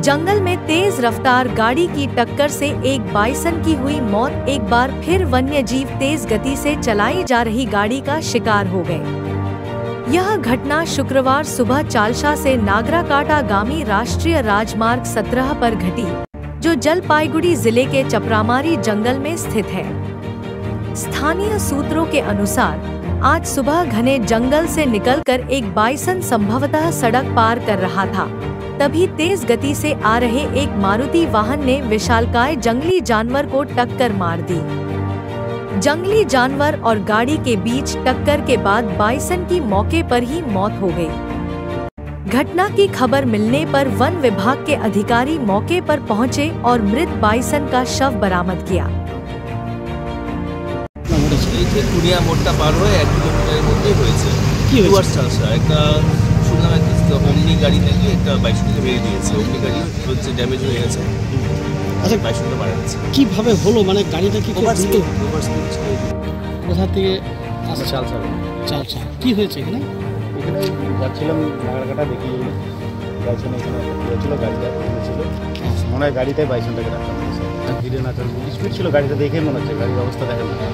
जंगल में तेज रफ्तार गाड़ी की टक्कर से एक बाइसन की हुई मौत। एक बार फिर वन्यजीव तेज गति से चलाई जा रही गाड़ी का शिकार हो गए। यह घटना शुक्रवार सुबह चालशा से नागराकाटागामी राष्ट्रीय राजमार्ग 17 पर घटी, जो जलपाईगुड़ी जिले के चपरामारी जंगल में स्थित है। स्थानीय सूत्रों के अनुसार आज सुबह घने जंगल से निकलकर एक बाइसन संभवतः सड़क पार कर रहा था, तभी तेज गति से आ रहे एक मारुति वाहन ने विशालकाय जंगली जानवर को टक्कर मार दी। जंगली जानवर और गाड़ी के बीच टक्कर के बाद बाइसन की मौके पर ही मौत हो गई। घटना की खबर मिलने पर वन विभाग के अधिकारी मौके पर पहुंचे और मृत बाइसन का शव बरामद किया। কুড়িয়া মোড়টা পার হয়ে 1 কিলোমিটারের মধ্যেই হয়েছে। কি হয়েছে? চালসা একটা শুনলাম একটা ওমনি গাড়ি নাকি একটা বাইক থেকে বেরিয়ে দিয়েছে। ওমনি গাড়ি হচ্ছে ড্যামেজ হয়ে গেছে। আচ্ছা, বাইকটা মারা গেছে। কিভাবে হলো? মানে গাড়িটা কি ওভার স্পিড ছিল? কোথা থেকে? চালসা। কি হয়েছে এখানে? এখানে যাচ্ছিলাম নাগরাকাটা, দেখি বাইসন এখানে ছিল, গাড়িটা ছিল মনে হয় গাড়িটাই বাইসনটাকে রাখা হয়েছে। ধীরে না স্পিড ছিল গাড়িটা, দেখে মনে হচ্ছে গাড়ির অবস্থা দেখেন না।